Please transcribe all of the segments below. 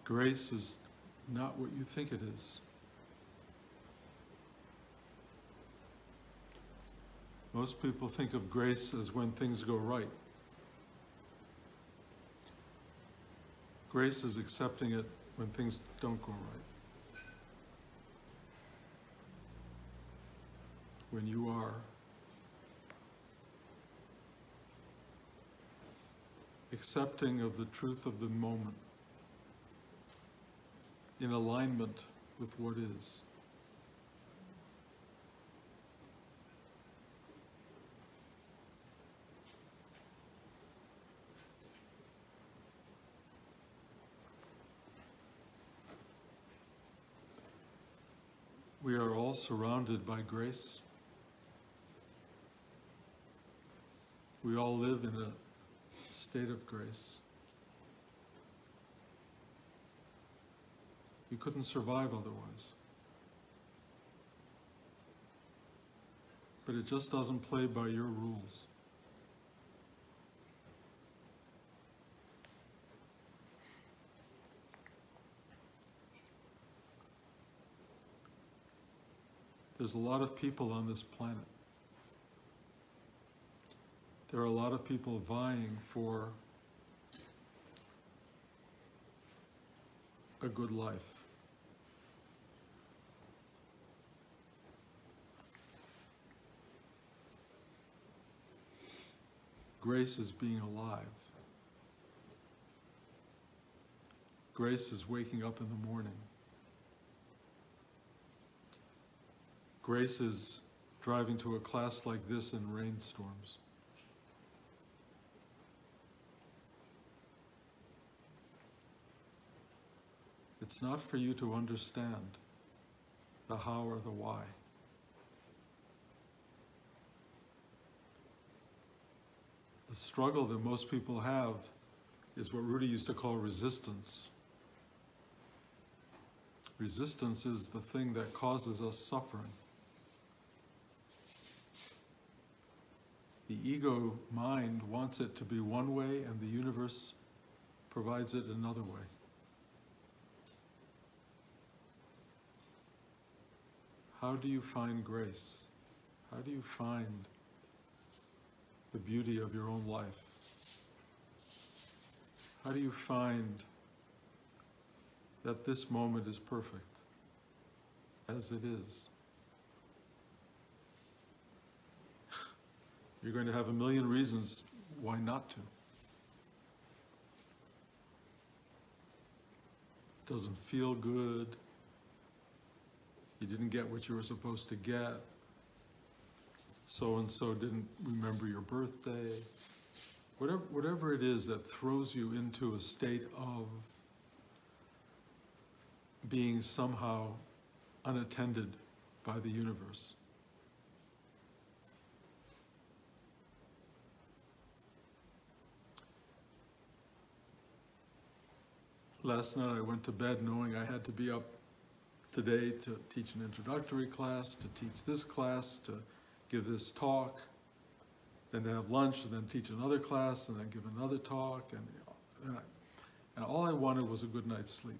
Grace is not what you think it is. Most people think of grace as when things go right. Grace is accepting it when things don't go right. When you are accepting of the truth of the moment, in alignment with what is. We are all surrounded by grace. We all live in a state of grace. You couldn't survive otherwise. But it just doesn't play by your rules. There's a lot of people on this planet. There are a lot of people vying for a good life. Grace is being alive. Grace is waking up in the morning. Grace is driving to a class like this in rainstorms. It's not for you to understand the how or the why. The struggle that most people have is what Rudy used to call resistance. Resistance is the thing that causes us suffering. The ego mind wants it to be one way, and the universe provides it another way. How do you find grace? How do you find the beauty of your own life? How do you find that this moment is perfect as it is? You're going to have a million reasons why not to. It doesn't feel good. You didn't get what you were supposed to get. So-and-so didn't remember your birthday. Whatever it is that throws you into a state of being somehow unattended by the universe. Last night I went to bed knowing I had to be up today to teach an introductory class, to teach this class, to give this talk, then to have lunch, and then teach another class, and then give another talk, and all I wanted was a good night's sleep.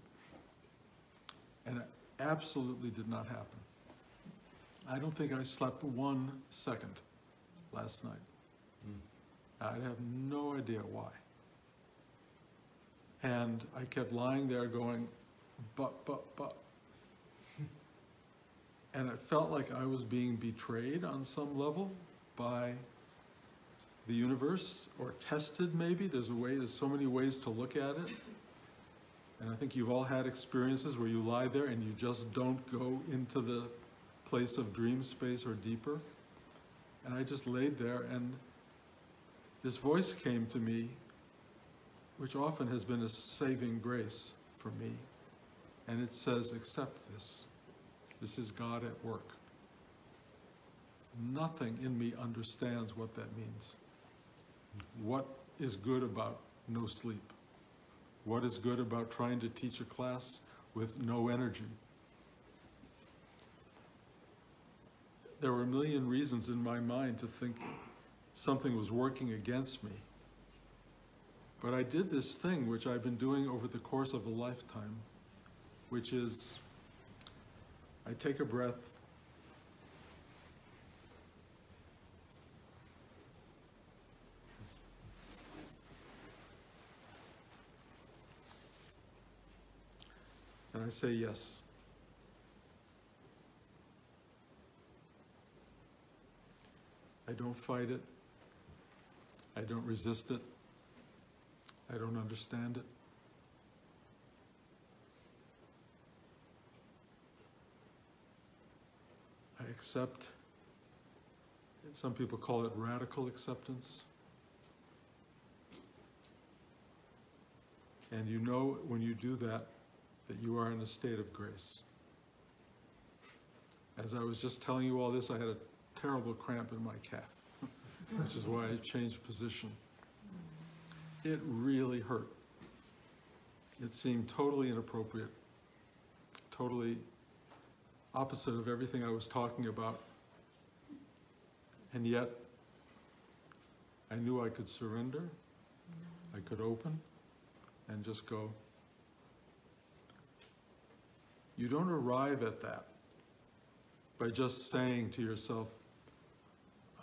And it absolutely did not happen. I don't think I slept 1 second last night. I have no idea why. And I kept lying there going, but. And it felt like I was being betrayed on some level by the universe, or tested maybe. There's so many ways to look at it. And I think you've all had experiences where you lie there and you just don't go into the place of dream space or deeper. And I just laid there, and this voice came to me, which often has been a saving grace for me. And it says, accept this. This is God at work. Nothing in me understands what that means. What is good about no sleep? What is good about trying to teach a class with no energy? There were a million reasons in my mind to think something was working against me. But I did this thing which I've been doing over the course of a lifetime, which is I take a breath, and I say yes. I don't fight it. I don't resist it. I don't understand it. I accept. Some people call it radical acceptance. And you know when you do that, that you are in a state of grace. As I was just telling you all this, I had a terrible cramp in my calf, which is why I changed position. It really hurt. It seemed totally inappropriate, totally opposite of everything I was talking about. And yet, I knew I could surrender, I could open, and just go. You don't arrive at that by just saying to yourself,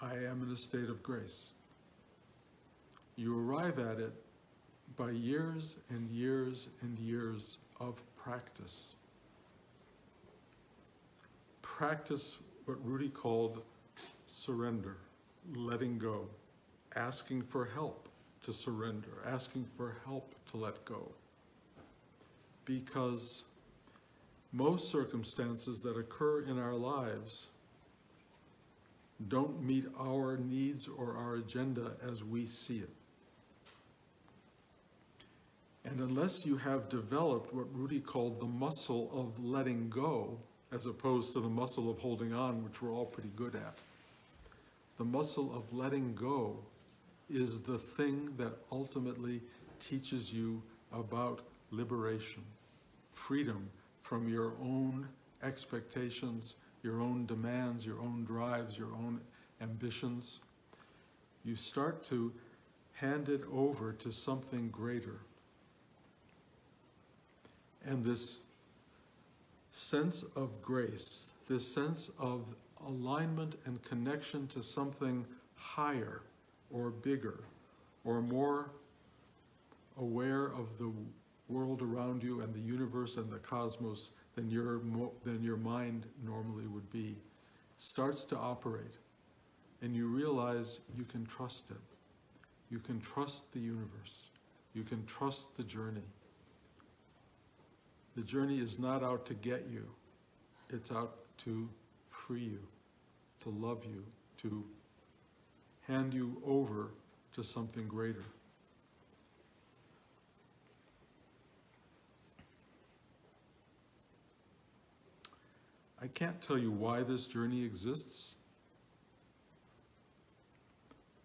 I am in a state of grace. You arrive at it by years and years and years of practice. Practice what Rudy called surrender, letting go, asking for help to surrender, asking for help to let go. Because most circumstances that occur in our lives don't meet our needs or our agenda as we see it. And unless you have developed what Rudy called the muscle of letting go, as opposed to the muscle of holding on, which we're all pretty good at, the muscle of letting go is the thing that ultimately teaches you about liberation, freedom from your own expectations, your own demands, your own drives, your own ambitions. You start to hand it over to something greater. And this sense of grace, this sense of alignment and connection to something higher or bigger or more aware of the world around you and the universe and the cosmos than your mind normally would be, starts to operate. And you realize you can trust it. You can trust the universe. You can trust the journey. The journey is not out to get you. It's out to free you, to love you, to hand you over to something greater. I can't tell you why this journey exists.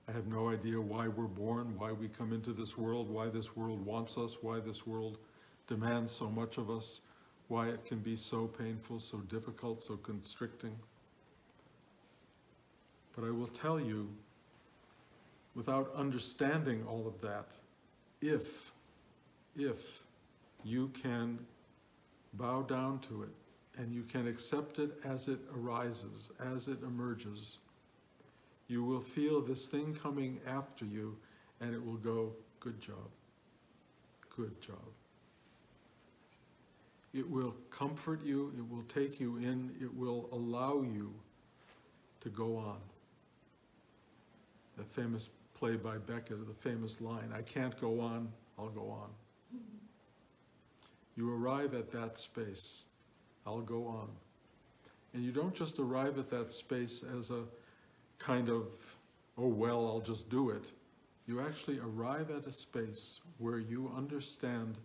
I have no idea why we're born, why we come into this world, why this world wants us, why this world demands so much of us, why it can be so painful, so difficult, so constricting. But I will tell you, without understanding all of that, if you can bow down to it and you can accept it as it arises, as it emerges, you will feel this thing coming after you and it will go, good job, good job. It will comfort you, it will take you in, it will allow you to go on. The famous play by Beckett, the famous line, I can't go on, I'll go on. You arrive at that space, I'll go on. And you don't just arrive at that space as a kind of, oh well, I'll just do it. You actually arrive at a space where you understand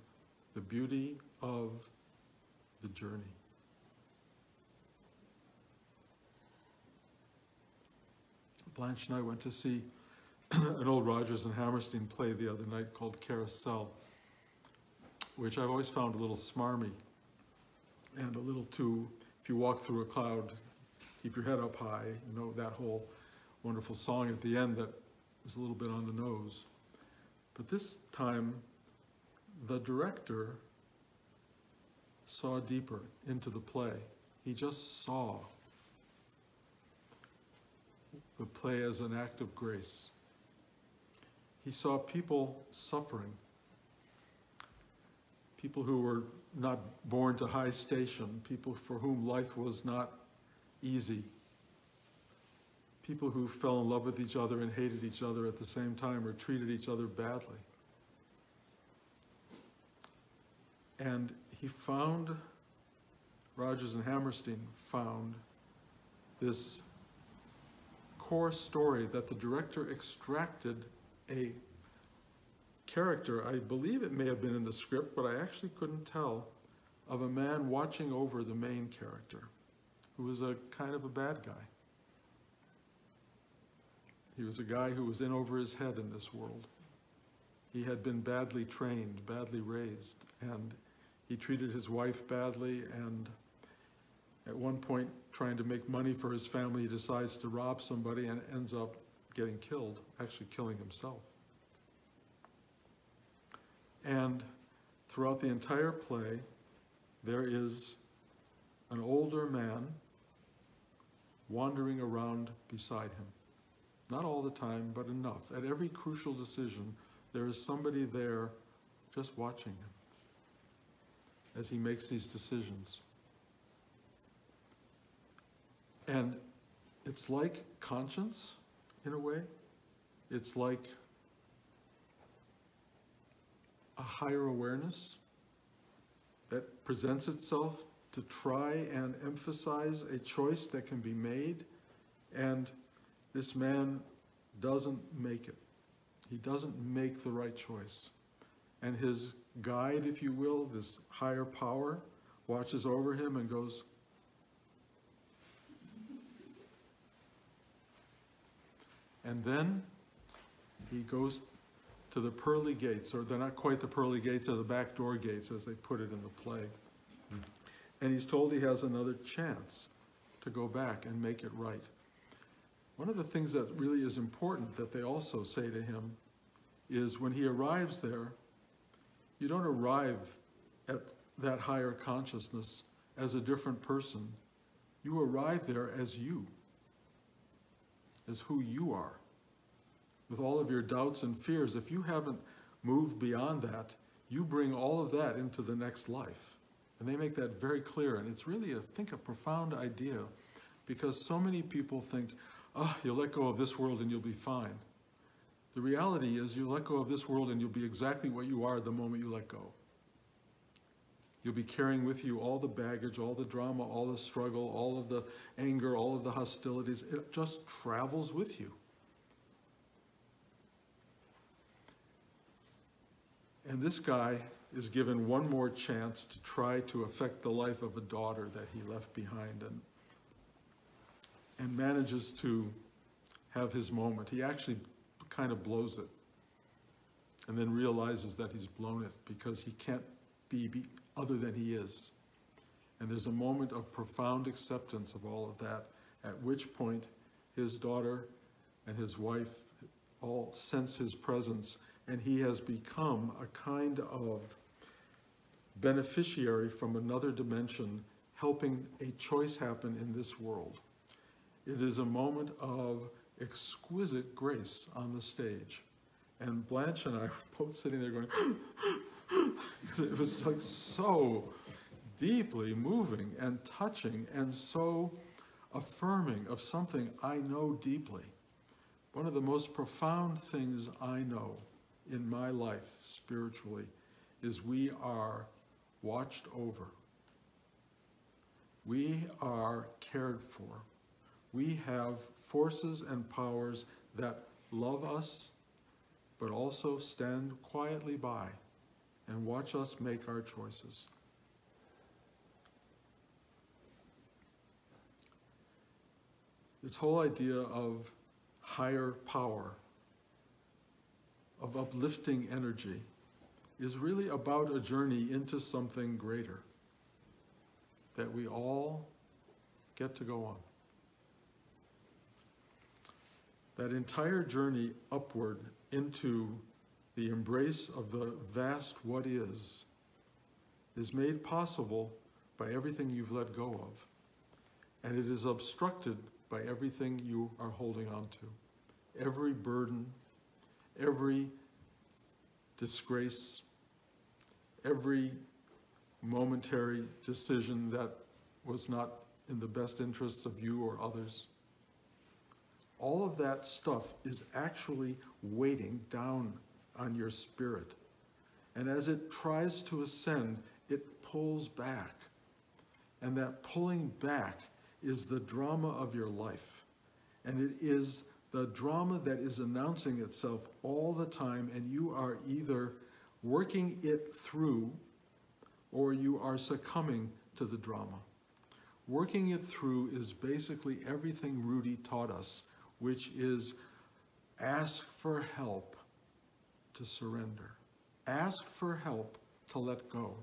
the beauty of the journey. Blanche and I went to see an old Rodgers and Hammerstein play the other night called Carousel, which I've always found a little smarmy and a little too, if you walk through a cloud, keep your head up high, you know, that whole wonderful song at the end that is a little bit on the nose. But this time, the director saw deeper into the play. He just saw the play as an act of grace. He saw people suffering, people who were not born to high station, people for whom life was not easy, people who fell in love with each other and hated each other at the same time or treated each other badly. And he found, Rodgers and Hammerstein found, this core story that the director extracted a character, I believe it may have been in the script, but I actually couldn't tell, of a man watching over the main character, who was a kind of a bad guy. He was a guy who was in over his head in this world. He had been badly trained, badly raised, and he treated his wife badly, and at one point, trying to make money for his family, he decides to rob somebody and ends up getting killed, actually killing himself. And throughout the entire play, there is an older man wandering around beside him. Not all the time, but enough. At every crucial decision, there is somebody there just watching him as he makes these decisions. And it's like conscience, in a way. It's like a higher awareness that presents itself to try and emphasize a choice that can be made, and this man doesn't make it. He doesn't make the right choice. And his guide, if you will, this higher power, watches over him and goes, and then he goes to the pearly gates, or they're not quite the pearly gates, they're the back door gates, as they put it in the play. And he's told he has another chance to go back and make it right. One of the things that really is important that they also say to him is when he arrives there, you don't arrive at that higher consciousness as a different person. You arrive there as you, as who you are, with all of your doubts and fears. If you haven't moved beyond that, you bring all of that into the next life. And they make that very clear. And it's really, I think, a profound idea, because so many people think, oh, you'll let go of this world and you'll be fine. The reality is you let go of this world and you'll be exactly what you are the moment you let go. You'll be carrying with you all the baggage, all the drama, all the struggle, all of the anger, all of the hostilities. It just travels with you. And this guy is given one more chance to try to affect the life of a daughter that he left behind, and manages to have his moment. He actually kind of blows it and then realizes that he's blown it because he can't be other than he is. And there's a moment of profound acceptance of all of that, at which point his daughter and his wife all sense his presence, and he has become a kind of beneficiary from another dimension, helping a choice happen in this world. It is a moment of exquisite grace on the stage. And Blanche and I were both sitting there going, because it was like so deeply moving and touching and so affirming of something I know deeply. One of the most profound things I know in my life spiritually is we are watched over. We are cared for. We have forces and powers that love us, but also stand quietly by and watch us make our choices. This whole idea of higher power, of uplifting energy, is really about a journey into something greater that we all get to go on. That entire journey upward into the embrace of the vast what is made possible by everything you've let go of. And it is obstructed by everything you are holding on to. Every burden, every disgrace, every momentary decision that was not in the best interests of you or others. All of that stuff is actually weighting down on your spirit. And as it tries to ascend, it pulls back. And that pulling back is the drama of your life. And it is the drama that is announcing itself all the time, and you are either working it through or you are succumbing to the drama. Working it through is basically everything Rudy taught us, which is ask for help to surrender. Ask for help to let go.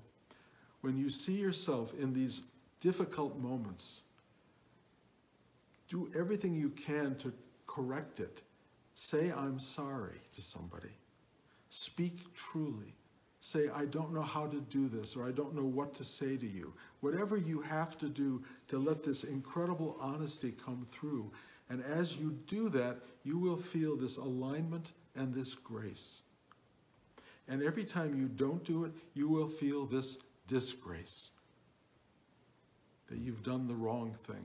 When you see yourself in these difficult moments, do everything you can to correct it. Say, I'm sorry to somebody. Speak truly. Say, I don't know how to do this, or I don't know what to say to you. Whatever you have to do to let this incredible honesty come through. And as you do that, you will feel this alignment and this grace. And every time you don't do it, you will feel this disgrace. That you've done the wrong thing.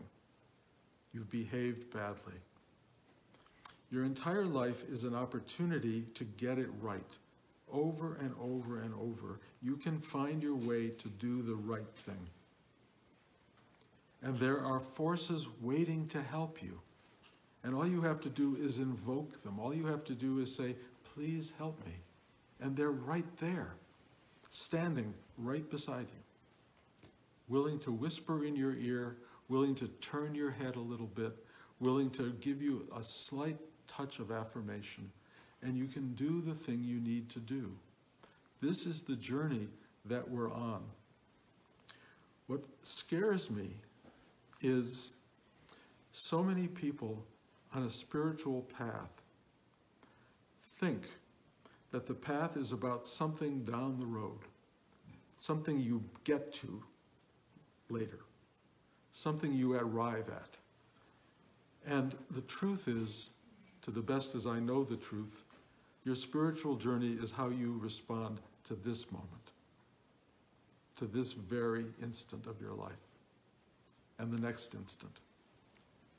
You've behaved badly. Your entire life is an opportunity to get it right. Over and over and over, you can find your way to do the right thing. And there are forces waiting to help you. And all you have to do is invoke them. All you have to do is say, please help me. And they're right there, standing right beside you, willing to whisper in your ear, willing to turn your head a little bit, willing to give you a slight touch of affirmation, and you can do the thing you need to do. This is the journey that we're on. What scares me is so many people on a spiritual path think that the path is about something down the road, something you get to later, something you arrive at. And the truth is, to the best as I know the truth, your spiritual journey is how you respond to this moment, to this very instant of your life, and the next instant,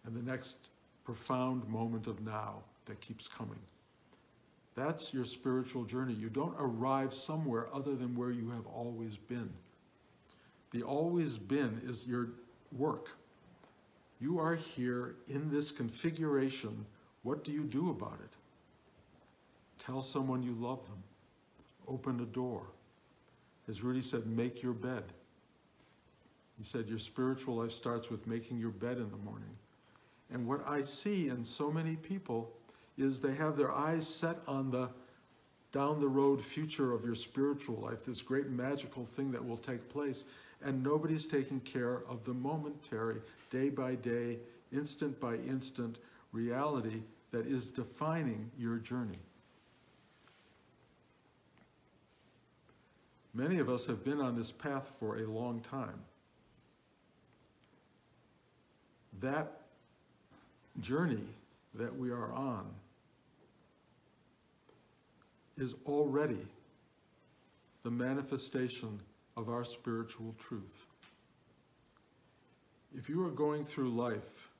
and the next profound moment of now that keeps coming. That's your spiritual journey. You don't arrive somewhere other than where you have always been. The always been is your work. You are here in this configuration. What do you do about it? Tell someone you love them. Open a door. As Rudy said, make your bed. He said your spiritual life starts with making your bed in the morning. And what I see in so many people is they have their eyes set on the down the road future of your spiritual life, this great magical thing that will take place, and nobody's taking care of the momentary, day by day, instant by instant reality that is defining your journey. Many of us have been on this path for a long time. That journey that we are on is already the manifestation of our spiritual truth. If you are going through life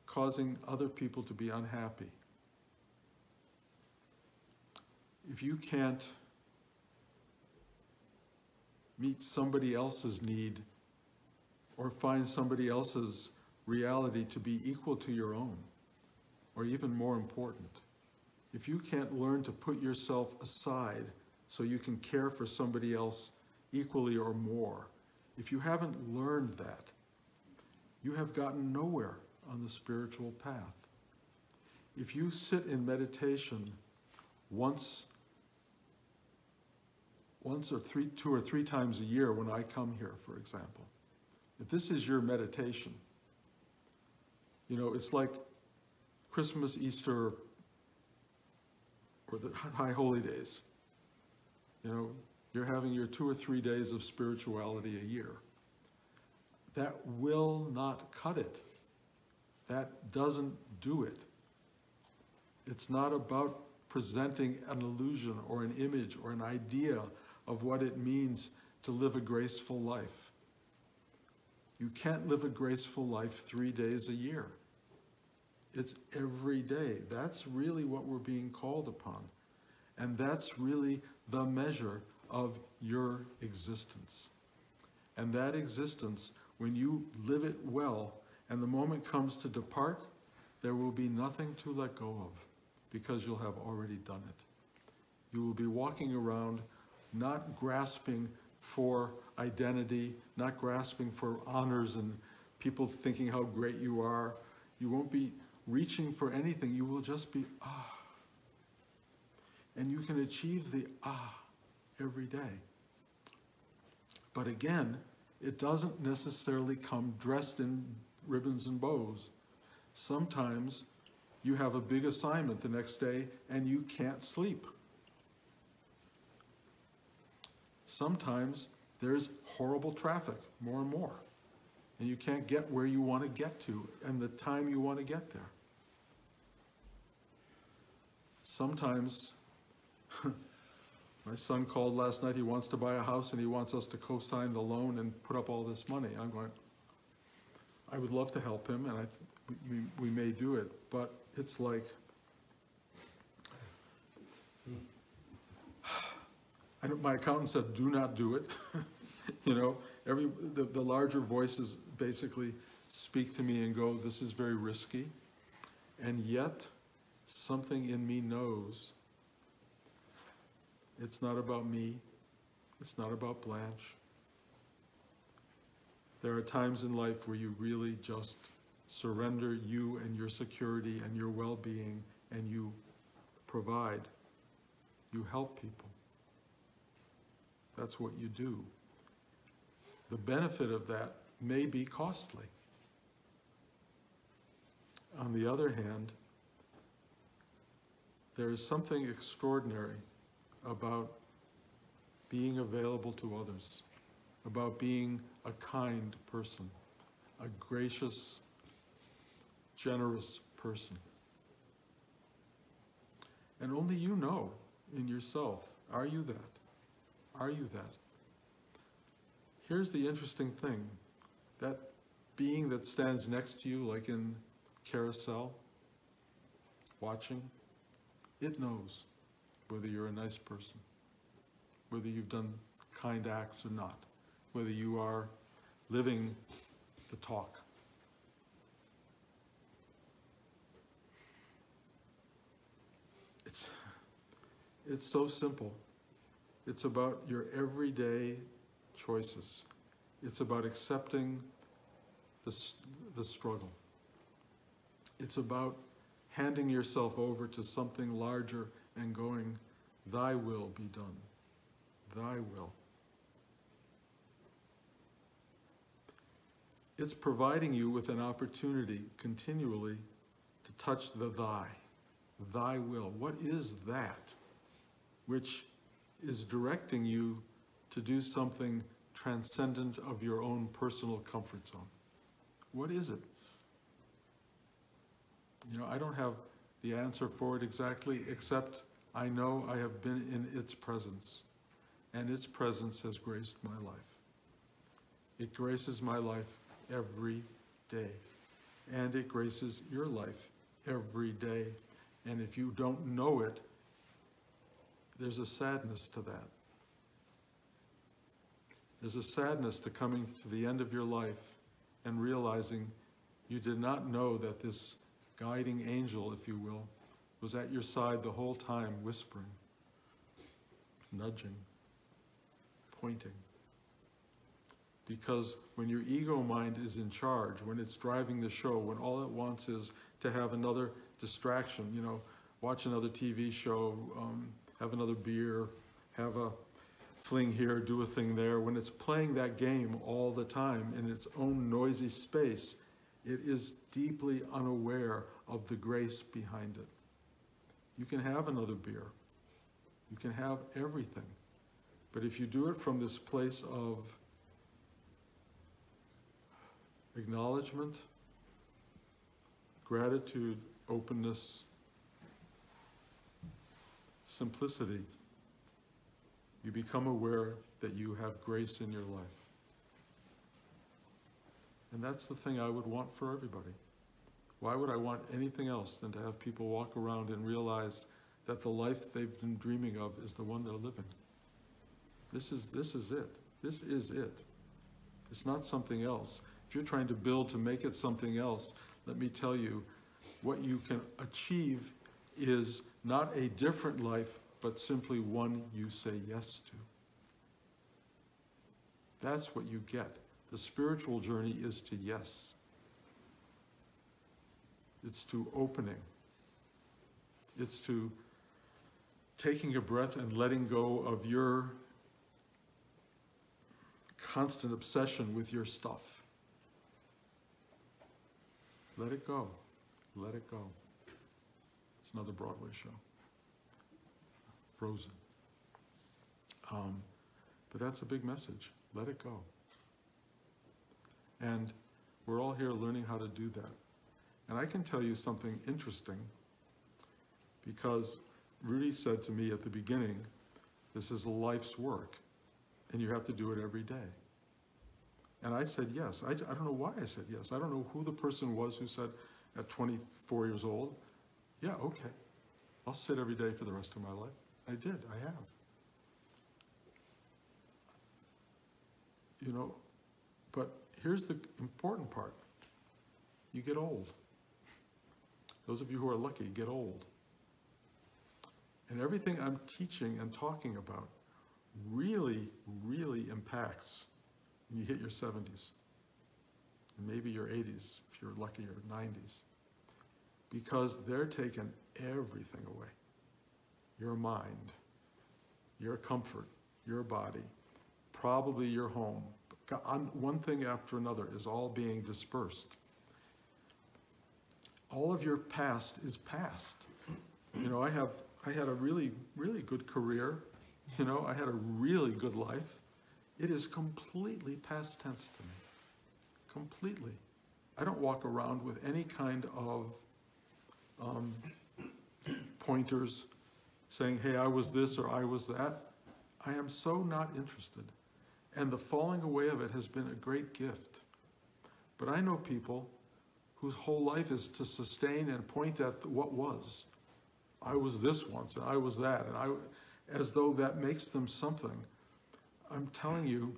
causing other people to be unhappy, if you can't meet somebody else's need or find somebody else's reality to be equal to your own, or even more important, if you can't learn to put yourself aside so you can care for somebody else equally or more, if you haven't learned that, you have gotten nowhere on the spiritual path. If you sit in meditation once or two or three times a year when I come here, for example, if this is your meditation, it's like Christmas, Easter, or the High Holy Days. You know, you're having your 2 or 3 days of spirituality a year. That will not cut it. That doesn't do it. It's not about presenting an illusion or an image or an idea of what it means to live a graceful life. You can't live a graceful life 3 days a year. It's every day. That's really what we're being called upon. And that's really the measure of your existence. And that existence, when you live it well, and the moment comes to depart, there will be nothing to let go of, because you'll have already done it. You will be walking around not grasping for identity, not grasping for honors and people thinking how great you are. You won't be reaching for anything. You will just be And you can achieve the every day. But again, it doesn't necessarily come dressed in ribbons and bows. Sometimes you have a big assignment the next day and you can't sleep. Sometimes there's horrible traffic, more and more, and you can't get where you want to get to and the time you want to get there. Sometimes, my son called last night, he wants to buy a house and he wants us to co-sign the loan and put up all this money. I'm going, I would love to help him, and we may do it, but it's like, my accountant said, do not do it. You know, the larger voices basically speak to me and go, this is very risky. And yet, something in me knows it's not about me. It's not about Blanche. There are times in life where you really just surrender you and your security and your well-being, and you provide. You help people. That's what you do. The benefit of that may be costly. On the other hand, there is something extraordinary about being available to others, about being a kind person, a gracious, generous person. And only you know in yourself, are you that? Are you that? Here's the interesting thing. That being that stands next to you, like in Carousel, watching, it knows whether you're a nice person, whether you've done kind acts or not, whether you are living the talk. It's so simple. It's about your everyday choices. It's about accepting the struggle. It's about handing yourself over to something larger and going, thy will be done. Thy will. It's providing you with an opportunity continually to touch the thy will. What is that which is directing you to do something transcendent of your own personal comfort zone? What is it? You know, I don't have the answer for it exactly, except I know I have been in its presence, and its presence has graced my life. It graces my life every day, and it graces your life every day. And if you don't know it, there's a sadness to that. There's a sadness to coming to the end of your life and realizing you did not know that this guiding angel, if you will, was at your side the whole time, whispering, nudging, pointing. Because when your ego mind is in charge, when it's driving the show, when all it wants is to have another distraction, you know, watch another TV show, have another beer, have a fling here, do a thing there. When it's playing that game all the time in its own noisy space, it is deeply unaware of the grace behind it. You can have another beer. You can have everything. But if you do it from this place of acknowledgement, gratitude, openness, simplicity, you become aware that you have grace in your life. And that's the thing I would want for everybody. Why would I want anything else than to have people walk around and realize that the life they've been dreaming of is the one they're living? This is it. This is it. It's not something else. If you're trying to build to make it something else, let me tell you, what you can achieve is not a different life, but simply one you say yes to. That's what you get. The spiritual journey is to yes. It's to opening. It's to taking a breath and letting go of your constant obsession with your stuff. Let it go. Let it go. It's another Broadway show. Frozen. But that's a big message. Let it go. And we're all here learning how to do that. And I can tell you something interesting, because Rudy said to me at the beginning, this is a life's work, and you have to do it every day. And I said yes. I don't know why I said yes. I don't know who the person was who said at 24 years old, yeah, okay, I'll sit every day for the rest of my life. I did, I have. You know, but here's the important part. You get old. Those of you who are lucky get old. And everything I'm teaching and talking about really, really impacts when you hit your 70s, and maybe your 80s, if you're lucky, or 90s, because they're taking everything away. Your mind, your comfort, your body, probably your home. One thing after another is all being dispersed. All of your past is past. You know, I had a really, really good career. You know, I had a really good life. It is completely past tense to me. Completely. I don't walk around with any kind of pointers saying, hey, I was this or I was that. I am so not interested. And the falling away of it has been a great gift. But I know people whose whole life is to sustain and point at what was. I was this once, and I was that, and as though that makes them something. I'm telling you,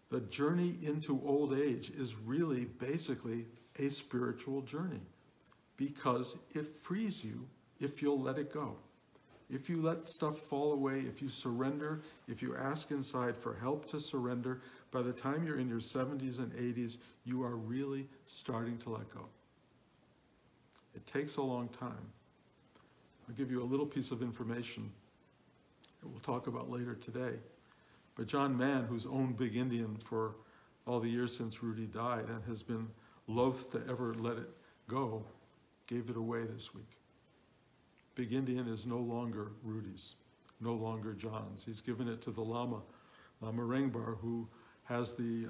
the journey into old age is really basically a spiritual journey, because it frees you if you'll let it go. If you let stuff fall away, if you surrender, if you ask inside for help to surrender, by the time you're in your 70s and 80s, you are really starting to let go. It takes a long time. I'll give you a little piece of information that we'll talk about later today. But John Mann, who's owned Big Indian for all the years since Rudy died and has been loath to ever let it go, gave it away this week. Big Indian is no longer Rudy's, no longer John's. He's given it to the Lama Rengbar, who has the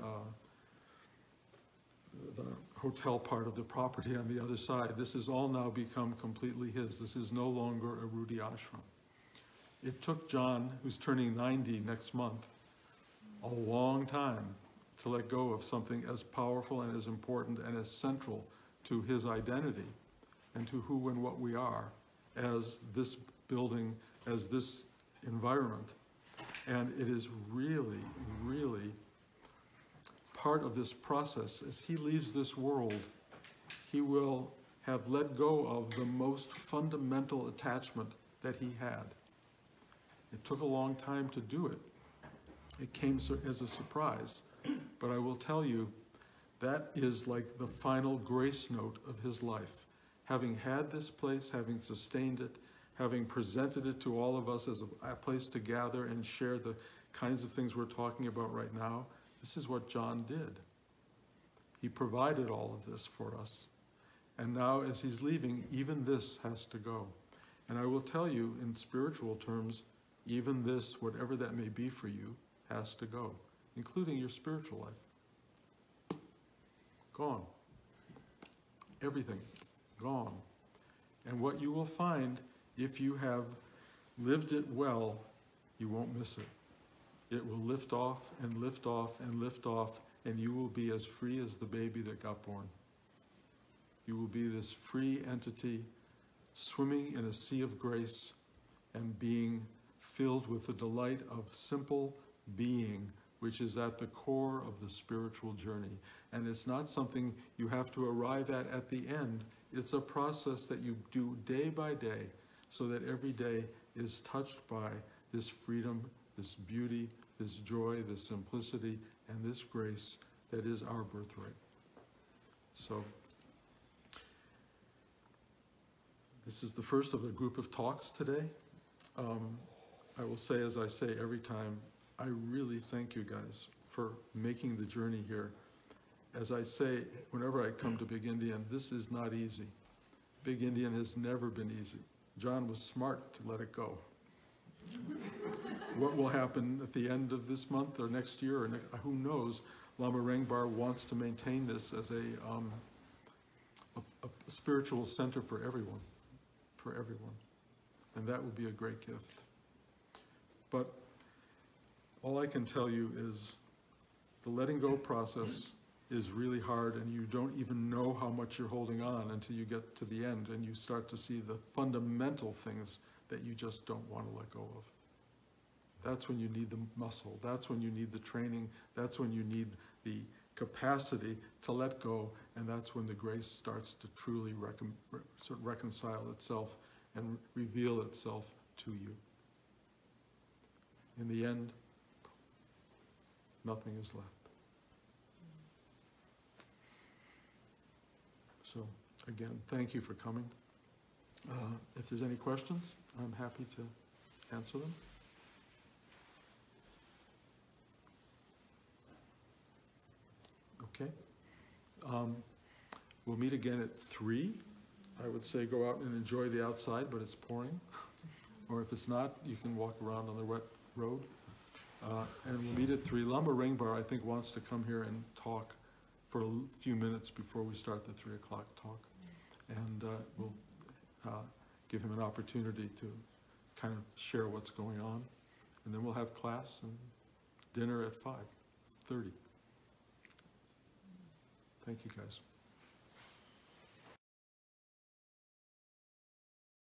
hotel part of the property on the other side. This has all now become completely his. This is no longer a Rudy ashram. It took John, who's turning 90 next month, a long time to let go of something as powerful and as important and as central to his identity and to who and what we are as this building, as this environment. And it is really, really part of this process. As he leaves this world, he will have let go of the most fundamental attachment that he had. It took a long time to do it. It came as a surprise. But I will tell you, that is like the final grace note of his life. Having had this place, having sustained it, having presented it to all of us as a place to gather and share the kinds of things we're talking about right now, this is what John did. He provided all of this for us. And now as he's leaving, even this has to go. And I will tell you, in spiritual terms, even this, whatever that may be for you, has to go, including your spiritual life. Gone. Everything. Gone. And what you will find, if you have lived it well, you won't miss it. It will lift off and lift off and lift off, and you will be as free as the baby that got born. You will be this free entity swimming in a sea of grace and being filled with the delight of simple being, which is at the core of the spiritual journey. And it's not something you have to arrive at the end. It's a process that you do day by day, so that every day is touched by this freedom, this beauty, this joy, this simplicity, and this grace that is our birthright. So, this is the first of a group of talks today. I will say, as I say every time, I really thank you guys for making the journey here. As I say, whenever I come to Big Indian, this is not easy. Big Indian has never been easy. John was smart to let it go. What will happen at the end of this month or next year, or who knows? Lama Rengbar wants to maintain this as a spiritual center for everyone. And that would be a great gift. But all I can tell you is the letting go process is really hard, and you don't even know how much you're holding on until you get to the end and you start to see the fundamental things that you just don't want to let go of. That's when you need the muscle. That's when you need the training. That's when you need the capacity to let go, and that's when the grace starts to truly reconcile itself and reveal itself to you. In the end, nothing is left. So, again, thank you for coming. If there's any questions, I'm happy to answer them. Okay. We'll meet again at 3. I would say go out and enjoy the outside, but it's pouring. Or if it's not, you can walk around on the wet road. And we'll meet at 3. Lama Rengbar, I think, wants to come here and talk for a few minutes before we start the 3 o'clock talk. And we'll give him an opportunity to kind of share what's going on. And then we'll have class and dinner at 5:30. Thank you, guys.